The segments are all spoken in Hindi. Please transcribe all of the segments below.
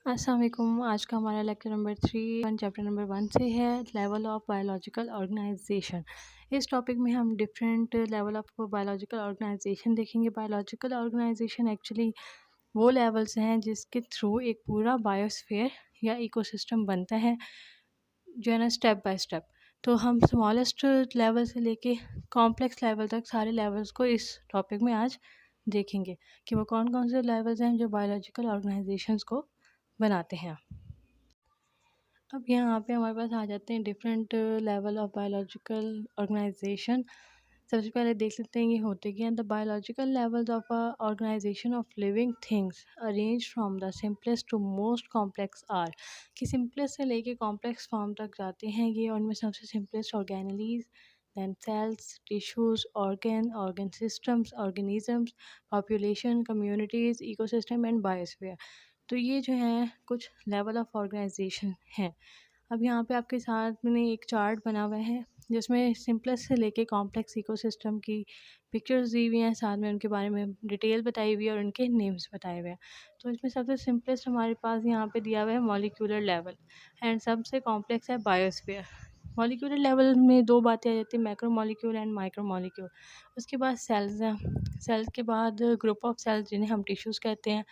अस्सलाम वालेकुम। आज का हमारा लेक्चर नंबर 3 चैप्टर नंबर 1 से है, लेवल ऑफ बायोलॉजिकल ऑर्गेनाइजेशन। इस टॉपिक में हम different level of biological organization देखेंगे। बायोलॉजिकल ऑर्गेनाइजेशन एक्चुअली वो लेवल्स हैं जिसके थ्रू एक पूरा बायोस्फीयर या इकोसिस्टम बनता है, जो है ना, स्टेप बाय स्टेप। तो हम स्मॉलेस्ट लेवल से लेके कॉम्प्लेक्स लेवल तक सारे लेवल्स को इस टॉपिक में आज देखेंगे कि वो कौन कौन से लेवल्स हैं जो बायोलॉजिकल ऑर्गेनाइजेशंस को बनाते हैं। अब यहाँ पे हमारे पास आ जाते हैं different level of biological organization. सबसे पहले देख लेते हैं ये होते क्या हैं। The biological levels of a organization of living things arrange from the simplest to most complex are, कि सिंपलेस्ट से लेके कॉम्प्लेक्स फॉर्म तक जाते हैं ये। और उनमें सबसे simplest organelles, then cells, tissues, organ systems, organisms, population, communities, ecosystem and biosphere। तो ये जो है कुछ लेवल ऑफ ऑर्गेनाइजेशन है। अब यहाँ पे आपके साथ में एक चार्ट बना हुआ है जिसमें सिंपलेस्ट से लेके कॉम्प्लेक्स इकोसिस्टम की पिक्चर्स दी हुई हैं, साथ में उनके बारे में डिटेल बताई हुई है और उनके नेम्स बताए हुए हैं। तो इसमें सबसे सिंपलेस्ट हमारे पास यहाँ पे दिया हुआ है मॉलिक्यूलर लेवल, एंड सबसे कॉम्प्लेक्स है बायोस्फीयर। मॉलिक्यूलर लेवल में दो बातें आ जाती हैं, macro molecule and micro molecule. उसके बाद सेल्स हैं, सेल्स के बाद ग्रुप ऑफ सेल्स जिन्हें हम टिश्यूज़ कहते हैं।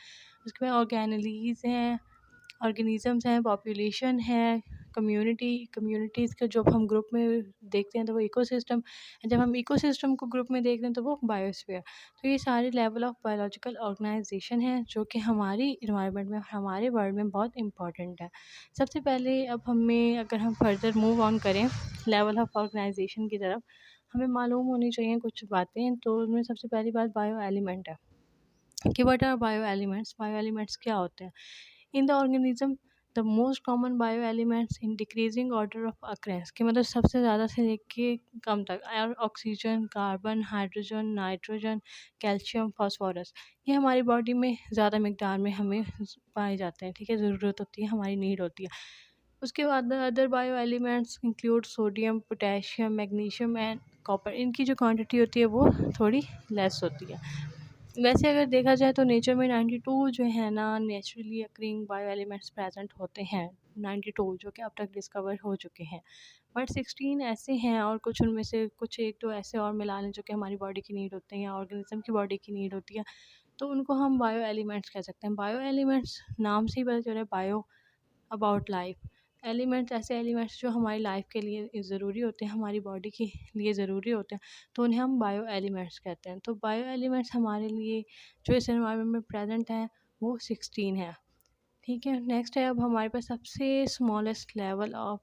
उसके बाद ऑर्गेनेलीज हैं, ऑर्गेनिज़म्स हैं, पॉपुलेशन है, कम्युनिटीज़ का जब हम ग्रुप में देखते हैं तो वो इकोसिस्टम, जब हम इकोसिस्टम को ग्रुप में देखते हैं तो वो बायोस्फीयर। तो ये सारे लेवल ऑफ बायोलॉजिकल ऑर्गेनाइजेशन हैं जो कि हमारी इन्वायरमेंट में, हमारे वर्ल्ड में बहुत इंपॉर्टेंट है। सबसे पहले अब हमें, अगर हम फर्दर मूव ऑन करें लेवल ऑफ ऑर्गेनाइजेशन की तरफ, हमें मालूम होनी चाहिए कुछ बातें। तो उनमें सबसे पहली बात बायो एलिमेंट है कि what are bio elements. Bio elements क्या होते हैं in the organism. The most common bio elements in decreasing order of occurrence, कि मतलब सबसे ज़्यादा से लेके कम तक, और oxygen, carbon, hydrogen, nitrogen, calcium, phosphorus, ये हमारी बॉडी में ज़्यादा मकदार में हमें पाए जाते हैं। ठीक है, ज़रूरत होती है, हमारी नीड होती है। उसके बाद other bio elements include sodium, potassium, magnesium and copper. इनकी जो क्वांटिटी होती है वो थोड़ी लेस होती है। वैसे अगर देखा जाए तो नेचर में 92 जो है ना naturally occurring bio elements present होते हैं। 92 जो कि अब तक डिस्कवर हो चुके हैं, बट 16 ऐसे हैं, और कुछ उनमें से कुछ एक तो ऐसे और मिला लें जो कि हमारी बॉडी की नीड होते हैं या ऑर्गेनिज्म की बॉडी की नीड होती है, तो उनको हम बायो एलिमेंट्स कह सकते हैं। बायो एलिमेंट्स नाम से ही पता चल रहा है, बायो अबाउट लाइफ। एलिमेंट्स ऐसे एलिमेंट्स जो हमारी लाइफ के लिए ज़रूरी होते हैं, हमारी बॉडी के लिए ज़रूरी होते हैं, तो उन्हें हम बायो एलिमेंट्स कहते हैं। तो बायो एलिमेंट्स हमारे लिए जो इस एनवायरनमेंट में प्रेजेंट हैं वो 16 है। ठीक है, नेक्स्ट है अब हमारे पास सबसे smallest level of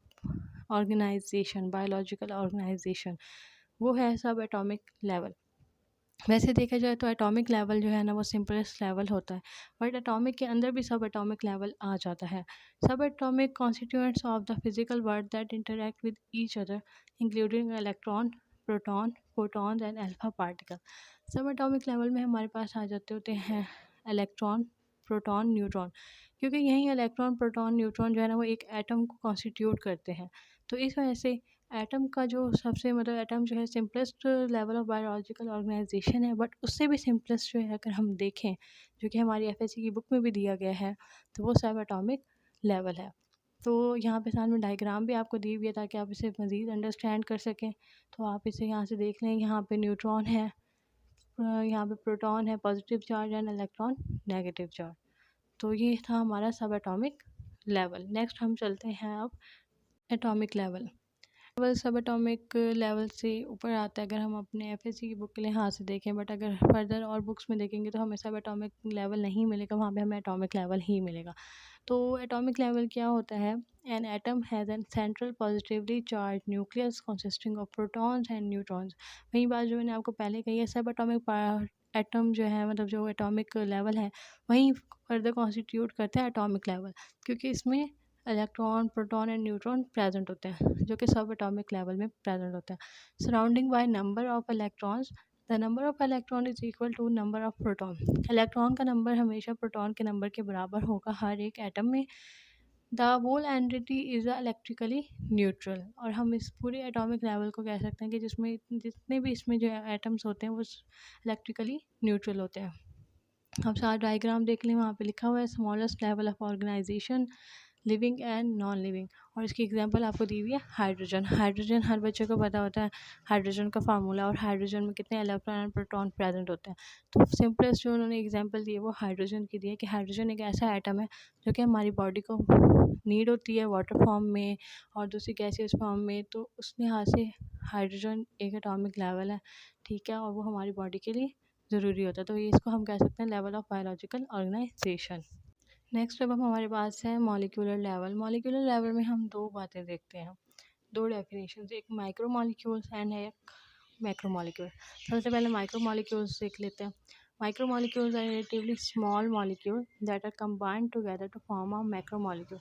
organization, biological organization, वो है सब एटॉमिक लेवल। वैसे देखा जाए तो एटॉमिक लेवल जो है ना वो सिंपलेस्ट लेवल होता है, बट एटॉमिक के अंदर भी सब एटॉमिक लेवल आ जाता है। सब atomic constituents of the physical world that interact with each other including electron, proton, photons and alpha particle. सब एटॉमिक लेवल में हमारे पास आ जाते होते हैं इलेक्ट्रॉन, प्रोटॉन, न्यूट्रॉन, क्योंकि यही इलेक्ट्रॉन, प्रोटॉन, न्यूट्रॉन जो है ना वो एक एटम को कॉन्स्टिट्यूट करते हैं। तो इस वजह से एटम का जो सबसे, मतलब एटम जो है simplest level of biological organisation है, बट उससे भी सिंपलेस्ट जो है अगर हम देखें, जो कि हमारी एफएससी की बुक में भी दिया गया है, तो वो सब एटॉमिक लेवल है। तो यहाँ पे साथ में डायग्राम भी आपको दी हुई है ताकि आप इसे मज़ीद अंडरस्टैंड कर सकें। तो आप इसे यहाँ से देख लें, यहाँ पे न्यूट्रॉन है, यहाँ पे प्रोटॉन है positive charge and electron negative charge. तो ये था हमारा सब एटॉमिक लेवल। नेक्स्ट हम चलते हैं अब एटॉमिक लेवल। सब एटॉमिक लेवल से ऊपर आता है अगर हम अपने एफएससी की बुक के लिहाज से देखें, बट अगर फर्दर और बुक्स में देखेंगे तो हमें सब एटॉमिक लेवल नहीं मिलेगा, वहाँ पे हमें एटॉमिक लेवल ही मिलेगा। तो एटॉमिक लेवल क्या होता है? An atom has an central positively charge nucleus consisting of protons and neutrons. वही बात जो मैंने आपको पहले कही है, सब एटॉमिक एटम जो है, मतलब जो एटॉमिक लेवल है, वहीं फर्दर कॉन्स्टिट्यूट करते हैं एटॉमिक लेवल, क्योंकि इसमें electron, proton and neutron present होते हैं जो कि सब एटॉमिक लेवल में प्रेजेंट होते हैं। Surrounding by number of electrons, the number of electron is equal to number of proton. Electron का नंबर हमेशा प्रोटॉन के नंबर के बराबर होगा हर एक एटम में। The whole entity is electrically neutral. और हम इस पूरे एटॉमिक लेवल को कह सकते हैं कि जिसमें जितने भी इसमें जो एटम्स होते हैं वो इलेक्ट्रिकली न्यूट्रल होते हैं। अब सारा डायग्राम देख लें, वहाँ पे लिखा हुआ है smallest level of organisation living and non living, और इसकी एग्जांपल आपको दी हुई है हाइड्रोजन। हाइड्रोजन हर बच्चे को पता होता है हाइड्रोजन का फार्मूला, और हाइड्रोजन में कितने इलेक्ट्रॉन एंड प्रोटॉन प्रेजेंट होते हैं। तो सिंपलेस्ट जो उन्होंने एग्जांपल दी है वो हाइड्रोजन की दी है कि हाइड्रोजन एक ऐसा एटम है जो कि हमारी बॉडी को नीड होती है वाटर फॉर्म में और दूसरी गैसियस फॉर्म में। तो उस लिहाज से हाइड्रोजन एक एटॉमिक लेवल है, ठीक है, और वो हमारी बॉडी के लिए ज़रूरी होता है। तो ये इसको हम कह सकते हैं level of biological organisation. Next अब हमारे पास है मॉलिक्यूलर लेवल। मॉलिक्यूलर लेवल में हम दो बातें देखते हैं, दो डेफिनेशन, एक माइक्रो मॉलिक्यूल्स एंड एक मैक्रो मॉलिक्यूल। सबसे पहले माइक्रो मॉलिक्यूल्स देख लेते हैं। Micro molecules are relatively small molecule that are combined together to form a macro molecule.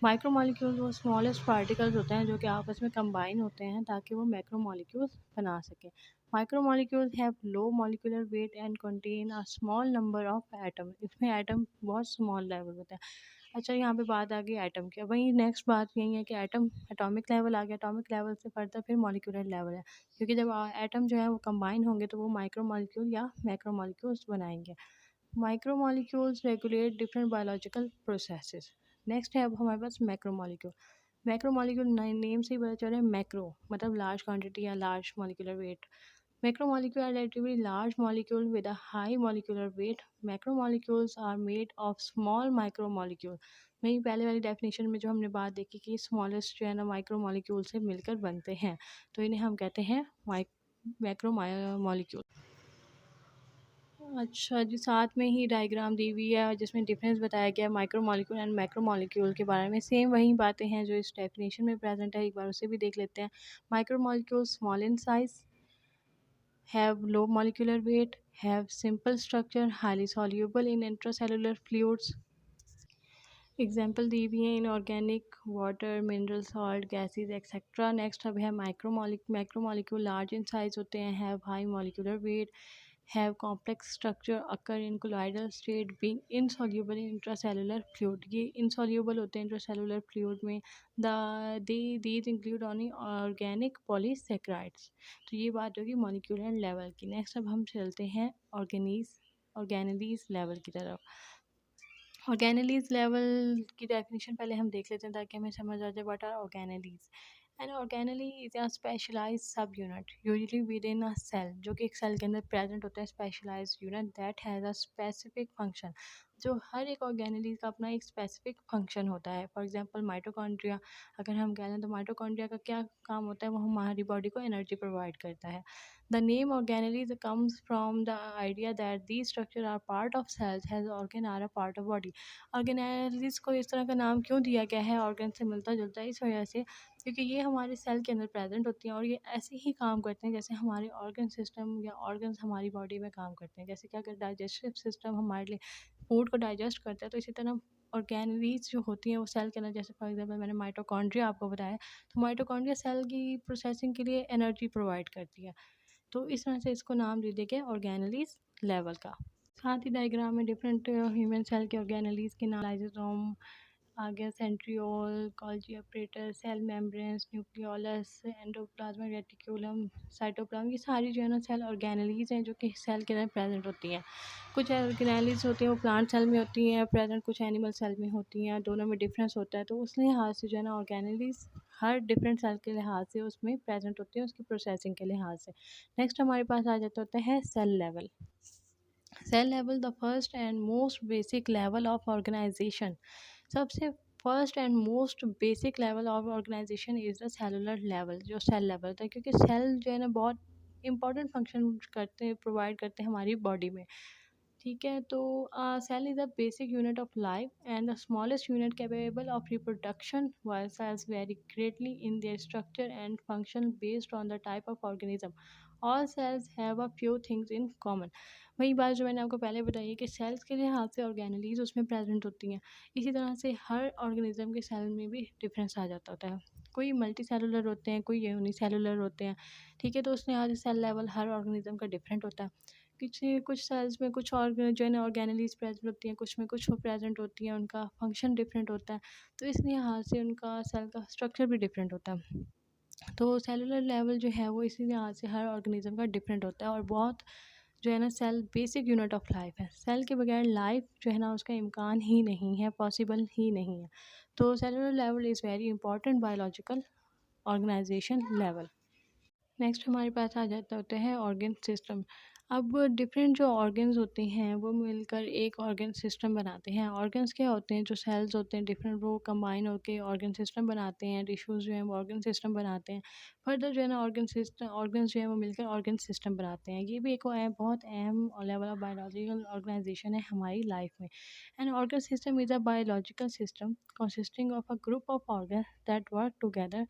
Micro molecules वो स्मॉलेस्ट पार्टिकल्स होते हैं जो कि आपस में कंबाइन होते हैं ताकि वो मैक्रो मॉलिक्यूल्स बना सकें। Micro molecules have low molecular weight and contain a small number of atom. इसमें एटम बहुत स्मॉल लेवल होता है। अच्छा, यहाँ पे बात आ गई एटम की। वहीं नेक्स्ट बात यही है कि एटम एटॉमिक लेवल आ गया, एटॉमिक लेवल से फर्दर फिर मॉलिक्यूलर लेवल है, क्योंकि जब एटम जो है वो कंबाइन होंगे तो वो माइक्रो मॉलिक्यूल या मैक्रो मॉलिक्यूल्स बनाएंगे। Micro molecules regulate different biological processes. Next है अब हमारे पास macro molecule. Macro molecule name से ही पता चल रहा है, मैक्रो मतलब लार्ज क्वांटिटी या large molecular weight. Macromolecule are relatively large molecule with a high molecular weight. Macromolecules are made of small micromolecule। वहीं पहले वाली डेफिनेशन में जो हमने बात देखी कि स्मॉलेस्ट जो है ना माइक्रोमोलिक्यूल से मिलकर बनते हैं, तो इन्हें हम कहते हैं मैक्रोमोलिक्यूल। अच्छा जी, साथ में ही डायग्राम दी हुई है जिसमें डिफरेंस बताया गया माइक्रोमोलिक्यूल एंड मैक्रोमोलिक्यूल के बारे में। सेम वही बातें हैं जो इस डेफिनेशन में प्रेजेंट है, एक बार उसे भी देख लेते हैं। Micromolecule small in size, have low molecular weight, have simple structure, highly soluble in intracellular fluids। Example दी हुई हैं inorganic water, mineral salt, gases etcetera. Next अब है मैक्रोमोलिक्यूल लार्ज इन साइज होते हैं, have high molecular weight, have complex structure, occur in colloidal state, being insoluble in intracellular fluid. ये इनसॉल्यूबल होते हैं इंट्रासेलुलर फ्लूइड में। These include only organic polysaccharides. तो ये बात होगी मॉलिक्यूलर लेवल की। नेक्स्ट अब हम चलते हैं ऑर्गेनेलीज लेवल की तरफ। ऑर्गेनेलीज लेवल की डेफिनेशन पहले हम देख लेते हैं ताकि हमें समझ आ जाए what are organelles. And organelle is a specialised sub unit usually within a cell, जो कि एक सेल के अंदर प्रेजेंट होता है specialised unit that has a specific function. जो हर एक ऑर्गेनेली का अपना एक स्पेसिफिक फंक्शन होता है। फॉर एग्जांपल माइटोकॉन्ड्रिया अगर हम कह लें तो माइटोकॉन्ड्रिया का क्या काम होता है, वो हमारी बॉडी को एनर्जी प्रोवाइड करता है। The name organelles comes from the idea that these structures are part of cells as organ are a part of body। Organise को इस तरह का नाम क्यों दिया गया है, ऑर्गन से मिलता जुलता है, इस वजह से क्योंकि ये हमारे सेल के अंदर प्रेजेंट होती हैं और ये ऐसे ही काम करते हैं जैसे हमारे ऑर्गन सिस्टम या ऑर्गन्स हमारी बॉडी में काम करते हैं। जैसे कि अगर डाइजेस्टिव सिस्टम हमारे लिए फूड को डाइजेस्ट करता है, तो इसी तरह ऑर्गेनलीज जो होती हैं वो सेल के अंदर, जैसे फॉर एग्जांपल मैंने माइटोकॉन्ड्रिया आपको बताया, तो माइटोकॉन्ड्रिया सेल की प्रोसेसिंग के लिए एनर्जी प्रोवाइड करती है। तो इस तरह से इसको नाम दे दिया गया ऑर्गेनेलीज लेवल का। साथ ही डायग्राम में डिफरेंट ह्यूमन सेल के ऑर्गेनेलीज के नाम, लाइसोसोम आ गया, centriole, Golgi apparatus, cell membranes, nucleolus, endoplasmic reticulum, cytoplasm, ये सारी जो है ना सेल ऑर्गेनेलीज हैं जो कि सेल के अंदर प्रेजेंट होती हैं। कुछ ऑर्गेनेलीज होती हैं वो प्लांट सेल में होती हैं प्रेजेंट, कुछ एनिमल सेल में होती हैं, दोनों में डिफरेंस होता है। तो उस लिहाज से जो है ना ऑर्गेनेलीज हर डिफरेंट सेल के लिहाज से उसमें प्रेजेंट होती है, उसकी प्रोसेसिंग के लिहाज से। नेक्स्ट हमारे पास आ जाता होता है cell level. Cell level the first and most basic level of organization. सबसे first and most basic level of organization is the cellular level, जो सेल लेवल था, क्योंकि सेल जो है ना बहुत इंपॉर्टेंट फंक्शन करते हैं, प्रोवाइड करते हैं हमारी बॉडी में। ठीक है, तो cell is a basic unit of life and the smallest unit capable of reproduction, while cells vary greatly in their structure and function based on the type of organism. All cells have a few things in common। वही बात जो मैंने आपको पहले बताई है कि सेल्स के लिहाज से ऑर्गेनेलीज उसमें प्रेजेंट होती हैं, इसी तरह से हर ऑर्गेनिज्म के सेल में भी डिफरेंस आ जाता होता है। कोई मल्टी सेलुलर होते हैं, कोई यूनिसेलुलर होते हैं। ठीक है, तो उस लिहाज से सेल लेवल हर ऑर्गेनिज्म का डिफरेंट होता है। कुछ सेल्स में कुछ और जो है ना ऑर्गेनेलीज प्रेजेंट होती हैं, कुछ में कुछ प्रेजेंट होती हैं, उनका फंक्शन डिफरेंट होता है, तो इस लिहाज से उनका सेल का स्ट्रक्चर भी डिफरेंट होता है। तो सेलुलर लेवल जो है वो इसी लिहाज से हर ऑर्गेनिज्म का डिफरेंट होता है और बहुत जो है ना cell basic unit of life है। सेल के बगैर लाइफ जो है ना उसका इम्कान ही नहीं है, पॉसिबल ही नहीं है। तो cellular level is very important biological organisation level. Next हमारे पास आ जाता होता है ऑर्गन सिस्टम। अब डिफरेंट जो ऑर्गन्स होते हैं वो मिलकर एक ऑर्गन सिस्टम बनाते हैं। ऑर्गन्स क्या होते हैं, जो सेल्स होते हैं डिफरेंट, वो कंबाइन होकर ऑर्गन सिस्टम बनाते हैं। टिश्यूज़ जो हैं वो ऑर्गन सिस्टम बनाते हैं। फर्दर जो है ना ऑर्गन्स जो है वो मिलकर ऑर्गन सिस्टम बनाते हैं। ये भी एक बहुत अहम लेवल ऑफ बायोलॉजिकल ऑर्गेनाइजेशन है हमारी लाइफ में। And organ system is a biological system consisting of a group of organs that work together,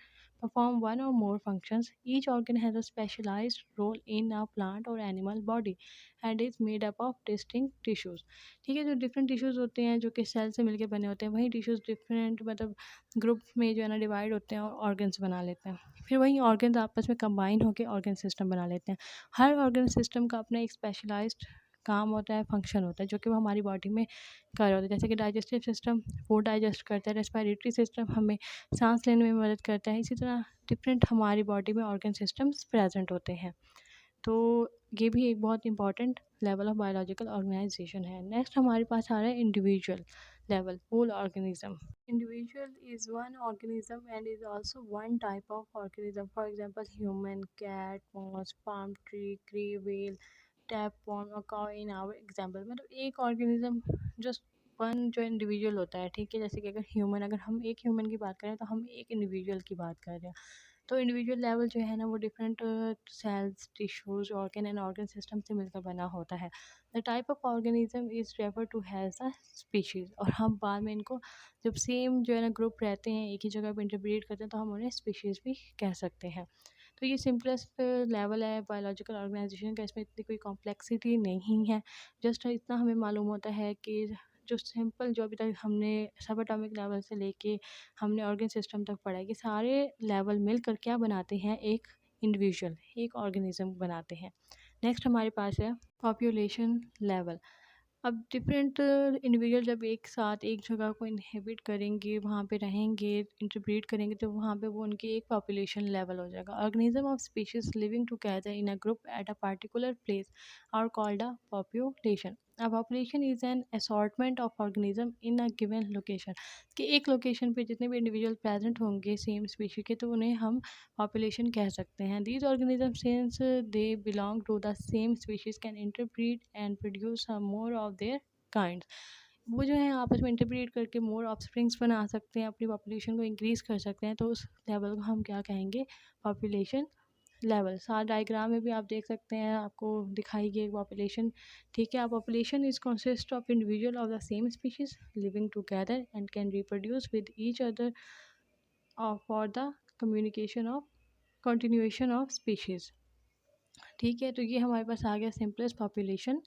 perform one or more functions. Each organ has a specialized role in a plant or animal body and is made up of distinct tissues. ठीक है, जो डिफरेंट टिश्यूज़ होते हैं जो कि सेल से मिलके बने होते हैं, वही टिश्यूज़ डिफरेंट मतलब ग्रुप में जो है ना डिवाइड होते हैं और ऑर्गन्स बना लेते हैं। फिर वही ऑर्गन्स आपस में कंबाइन होकर ऑर्गन सिस्टम बना लेते हैं। हर ऑर्गन सिस्टम का अपना एक स्पेशलाइज्ड काम होता है, फंक्शन होता है, जो कि वो हमारी बॉडी में कर रहे होते हैं। जैसे कि डाइजेस्टिव सिस्टम फूड डाइजेस्ट करता है, रेस्पिरेटरी सिस्टम हमें सांस लेने में मदद करता है। इसी तरह डिफरेंट हमारी बॉडी में ऑर्गन सिस्टम्स प्रेजेंट होते हैं। तो ये भी एक बहुत important level of biological organisation है। नेक्स्ट हमारे पास आ रहा है individual level, whole organism. Individual is one organism and is also one type of organism. For example human, cat, moss, palm tree, क्री, व्हेल, टैप वॉर्म और काउ इन आवर एग्जांपल। मतलब एक ऑर्गेनिज्म जस्ट वन जो इंडिविजुअल होता है, ठीक है। जैसे कि अगर हम एक ह्यूमन की बात करें तो हम एक इंडिविजुअल की बात कर रहे हैं। तो इंडिविजुअल लेवल जो है ना वो different cells, tissues, organ and organ system से मिलकर बना होता है। The type of organism is refer to has a species. और हम बाद में इनको जब सेम जो है ना ग्रुप रहते हैं, एक ही जगह पर इंटरब्रीड करते हैं, तो हम उन्हें स्पीशीज़ भी कह सकते हैं। तो ये सिंपलेस्ट लेवल है बायोलॉजिकल ऑर्गेनाइजेशन का। इसमें इतनी कोई कॉम्प्लेक्सिटी नहीं है। जस्ट इतना हमें मालूम होता है कि जो सिंपल जो अभी तक हमने सब एटॉमिक लेवल से लेके हमने ऑर्गन सिस्टम तक पढ़ा है कि सारे लेवल मिलकर क्या बनाते हैं, एक इंडिविजुअल, एक ऑर्गेनिज्म बनाते हैं। नेक्स्ट हमारे पास है पॉपुलेशन लेवल। अब डिफरेंट इंडिविजुअल जब एक साथ एक जगह को इनहेबिट करेंगे, वहाँ पे रहेंगे, इंटरब्रीड करेंगे, तो वहाँ पे वो उनकी एक पॉपुलेशन लेवल हो जाएगा। Organism of species living together in a group at a particular place are called a population. A population is an assortment of organism in a given location. कि एक लोकेशन पे जितने भी इंडिविजुअल प्रेजेंट होंगे सेम स्पीशी के, तो उन्हें हम पॉपुलेशन कह सकते हैं। These organism since they belong to the same species can interbreed and produce more of their kind. वो जो है आपस में इंटरब्रीड करके मोर ऑफस्प्रिंग्स बना सकते हैं, अपनी पॉपुलेशन को इंक्रीज़ कर सकते हैं। तो उस लेवल को हम क्या कहेंगे, पॉपुलेशन लेवल। साथ डायग्राम में भी आप देख सकते हैं, आपको दिखाई गई पॉपुलेशन, ठीक है। Population is consist of individual of the same species living together and can reproduce with each other for the communication of continuation of species, ठीक है। तो ये हमारे पास आ गया सिंपलेस्ट पॉपुलेशन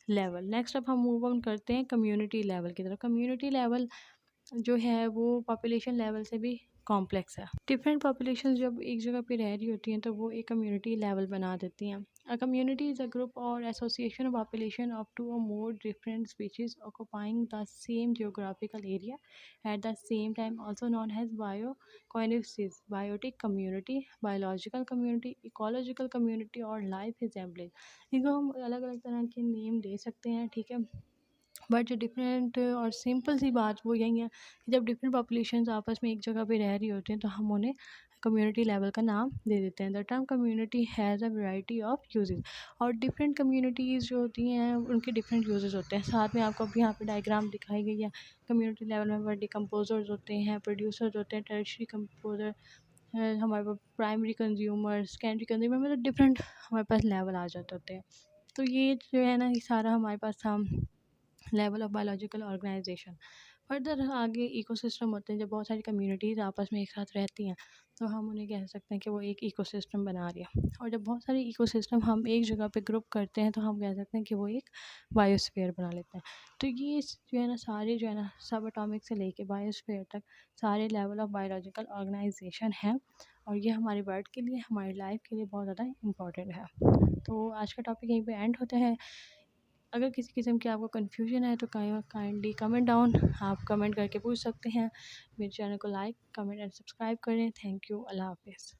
लेवल। नेक्स्ट अब हम मूव ऑन करते हैं कम्युनिटी लेवल की तरफ। कम्युनिटी लेवल जो है वो पॉपुलेशन लेवल से भी कॉम्प्लेक्स है। डिफरेंट पॉपुलेशन जब एक जगह पे रह रही होती हैं तो वो एक कम्युनिटी लेवल बना देती हैं। A community is a group or association of population of two or more different species occupying the same geographical area at the same time, also known as biocoenosis, biotic community, biological community, ecological community or life assembly. इनको हम अलग अलग तरह के नेम दे सकते हैं, ठीक है। बट जो डिफरेंट और सिंपल सी बात वो यही है कि जब डिफरेंट पॉपुलेशंस आपस में एक जगह पे रह रही होती हैं तो हम उन्हें कम्युनिटी लेवल का नाम दे देते हैं। The term community has a variety of uses. और डिफरेंट कम्युनिटीज़ जो होती हैं उनके डिफरेंट यूजेस होते हैं। साथ में आपको अभी यहाँ पे डायग्राम दिखाई गई है। कम्युनिटी लेवल में डिकम्पोजर्स होते हैं, प्रोड्यूसर्स होते हैं, टर्शरी कंपोजर, हमारे पास प्राइमरी कंज्यूमर, सेकेंडरी कंज्यूमर, मतलब डिफरेंट हमारे पास लेवल आ जाते होते हैं। तो ये जो है ना ये सारा हमारे पास था level of biological organisation. Further आगे इकोसिस्टम होते हैं। जब बहुत सारी कम्युनिटीज़ आपस में एक साथ रहती हैं तो हम उन्हें कह सकते हैं कि वो एक इकोसिस्टम बना रही है। और जब बहुत सारी इकोसिस्टम हम एक जगह पे ग्रुप करते हैं तो हम कह सकते हैं कि वो एक बायोस्फीयर बना लेते हैं। तो ये जो है ना सारे जो है ना सब एटॉमिक से लेके बायोस्फीयर तक सारे लेवल ऑफ बायोलॉजिकल ऑर्गेनाइजेशन हैं। और ये हमारे वर्ल्ड के लिए, हमारी लाइफ के लिए बहुत ज़्यादा इम्पॉर्टेंट है। तो आज का टॉपिक यहीं पे एंड होता है। अगर किसी किस्म की आपको कन्फ्यूजन है तो काइंडली कमेंट डाउन, आप कमेंट करके पूछ सकते हैं। मेरे चैनल को लाइक, कमेंट एंड सब्सक्राइब करें। Thank you. अल्लाह हाफिज़।